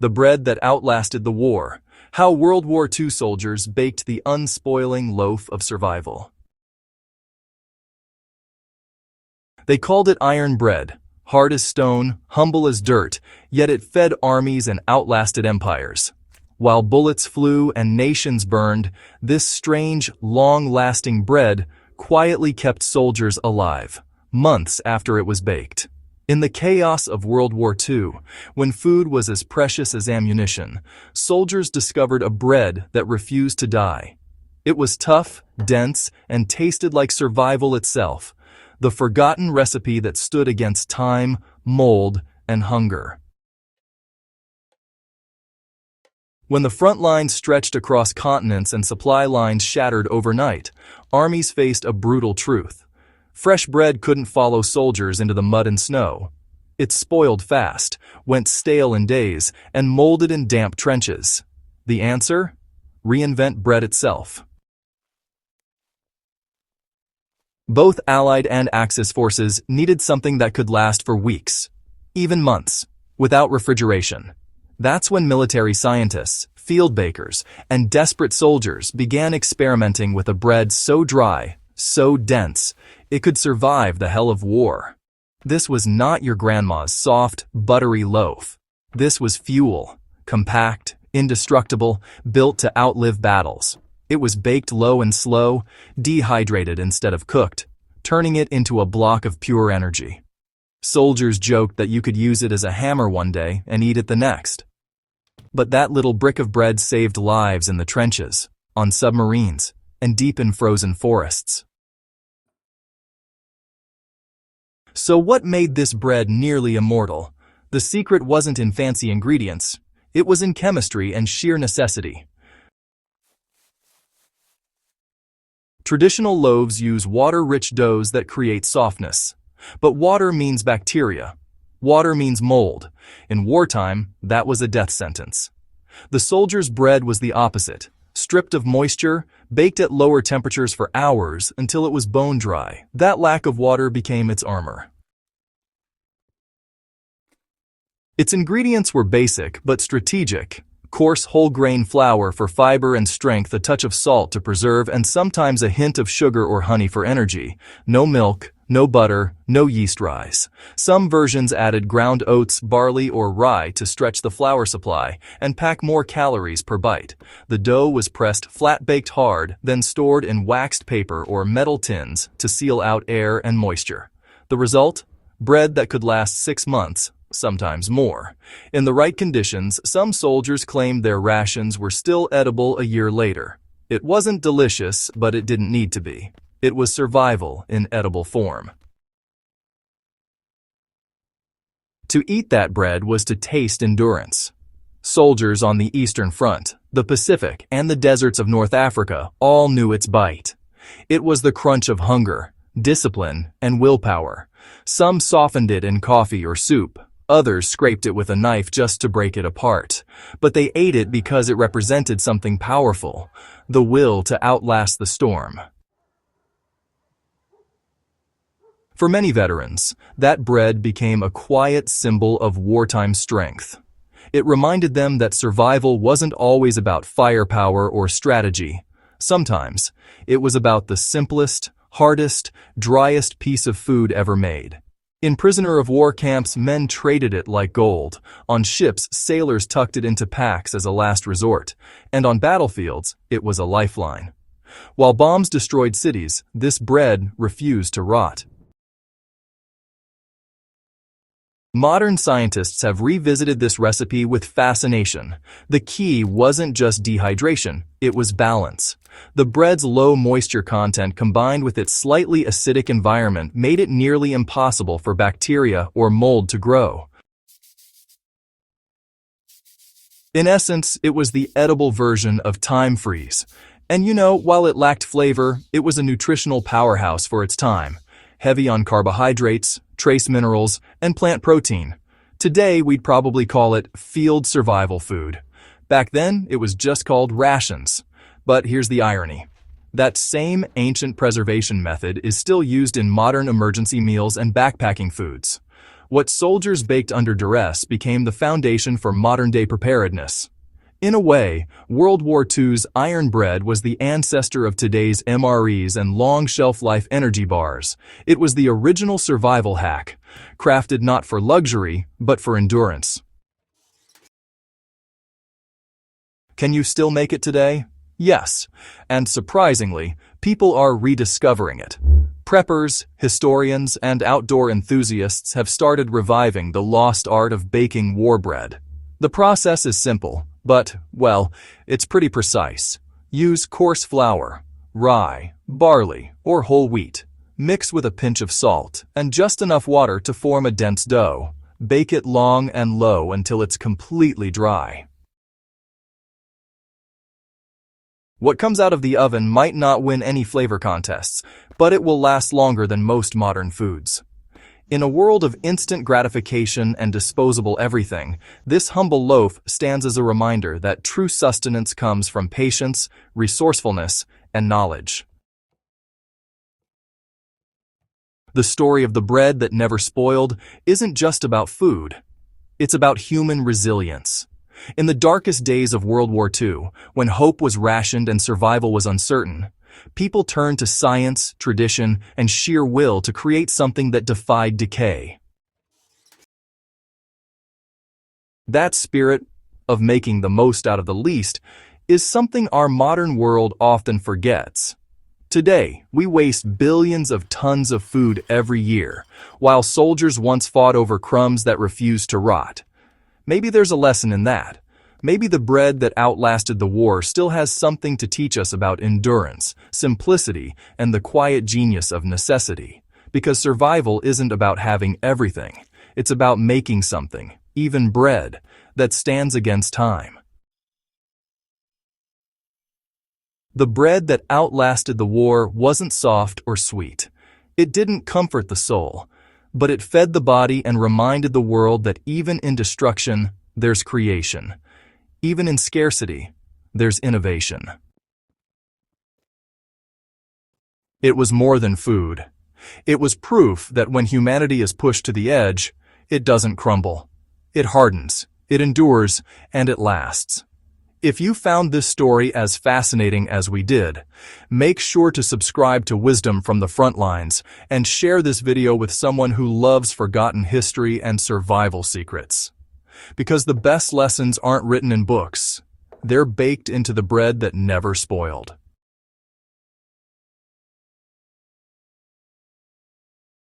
The bread that outlasted the war. How World War II soldiers baked the unspoiling loaf of survival. They called it iron bread, hard as stone, humble as dirt, yet it fed armies and outlasted empires. While bullets flew and nations burned, this strange, long-lasting bread quietly kept soldiers alive, months after it was baked. In the chaos of World War II, when food was as precious as ammunition, soldiers discovered a bread that refused to die. It was tough, dense, and tasted like survival itself, the forgotten recipe that stood against time, mold, and hunger. When the front lines stretched across continents and supply lines shattered overnight, armies faced a brutal truth. Fresh bread couldn't follow soldiers into the mud and snow. It spoiled fast, went stale in days, and molded in damp trenches. The answer? Reinvent bread itself. Both Allied and Axis forces needed something that could last for weeks, even months, without refrigeration. That's when military scientists, field bakers, and desperate soldiers began experimenting with a bread so dry, so dense, it could survive the hell of war. This was not your grandma's soft, buttery loaf. This was fuel, compact, indestructible, built to outlive battles. It was baked low and slow, dehydrated instead of cooked, turning it into a block of pure energy. Soldiers joked that you could use it as a hammer one day and eat it the next. But that little brick of bread saved lives in the trenches, on submarines, and deep in frozen forests. So what made this bread nearly immortal? The secret wasn't in fancy ingredients. It was in chemistry and sheer necessity. Traditional loaves use water-rich doughs that create softness. But water means bacteria. Water means mold. In wartime, that was a death sentence. The soldier's bread was the opposite. Stripped of moisture, baked at lower temperatures for hours until it was bone dry. That lack of water became its armor. Its ingredients were basic but strategic. Coarse whole grain flour for fiber and strength, a touch of salt to preserve, and sometimes a hint of sugar or honey for energy. No milk, no butter, no yeast rise. Some versions added ground oats, barley, or rye to stretch the flour supply and pack more calories per bite. The dough was pressed flat-baked hard, then stored in waxed paper or metal tins to seal out air and moisture. The result? Bread that could last 6 months, sometimes more. In the right conditions, some soldiers claimed their rations were still edible a year later. It wasn't delicious, but it didn't need to be. It was survival in edible form. To eat that bread was to taste endurance. Soldiers on the Eastern Front, the Pacific, and the deserts of North Africa all knew its bite. It was the crunch of hunger, discipline, and willpower. Some softened it in coffee or soup. Others scraped it with a knife just to break it apart. But they ate it because it represented something powerful, the will to outlast the storm. For many veterans, that bread became a quiet symbol of wartime strength. It reminded them that survival wasn't always about firepower or strategy. Sometimes, it was about the simplest, hardest, driest piece of food ever made. In prisoner of war camps, men traded it like gold. On ships, sailors tucked it into packs as a last resort. And on battlefields, it was a lifeline. While bombs destroyed cities, this bread refused to rot. Modern scientists have revisited this recipe with fascination. The key wasn't just dehydration, it was balance. The bread's low moisture content combined with its slightly acidic environment made it nearly impossible for bacteria or mold to grow. In essence, it was the edible version of time freeze. And while it lacked flavor, it was a nutritional powerhouse for its time. Heavy on carbohydrates, trace minerals, and plant protein. Today, we'd probably call it field survival food. Back then, it was just called rations. But here's the irony. That same ancient preservation method is still used in modern emergency meals and backpacking foods. What soldiers baked under duress became the foundation for modern-day preparedness. In a way, World War II's iron bread was the ancestor of today's MREs and long shelf-life energy bars. It was the original survival hack, crafted not for luxury, but for endurance. Can you still make it today? Yes, and surprisingly, people are rediscovering it. Preppers, historians, and outdoor enthusiasts have started reviving the lost art of baking war bread. The process is simple, but, well, it's pretty precise. Use coarse flour, rye, barley, or whole wheat. Mix with a pinch of salt and just enough water to form a dense dough. Bake it long and low until it's completely dry. What comes out of the oven might not win any flavor contests, but it will last longer than most modern foods. In a world of instant gratification and disposable everything, this humble loaf stands as a reminder that true sustenance comes from patience, resourcefulness, and knowledge. The story of the bread that never spoiled isn't just about food. It's about human resilience. In the darkest days of World War II, when hope was rationed and survival was uncertain, people turned to science, tradition, and sheer will to create something that defied decay. That spirit of making the most out of the least is something our modern world often forgets. Today, we waste billions of tons of food every year, while soldiers once fought over crumbs that refused to rot. Maybe there's a lesson in that. Maybe the bread that outlasted the war still has something to teach us about endurance, simplicity, and the quiet genius of necessity. Because survival isn't about having everything. It's about making something, even bread, that stands against time. The bread that outlasted the war wasn't soft or sweet. It didn't comfort the soul, but it fed the body and reminded the world that even in destruction, there's creation. Even in scarcity, there's innovation. It was more than food. It was proof that when humanity is pushed to the edge, it doesn't crumble. It hardens, it endures, and it lasts. If you found this story as fascinating as we did, make sure to subscribe to Wisdom from the Frontlines and share this video with someone who loves forgotten history and survival secrets. Because the best lessons aren't written in books, they're baked into the bread that never spoiled.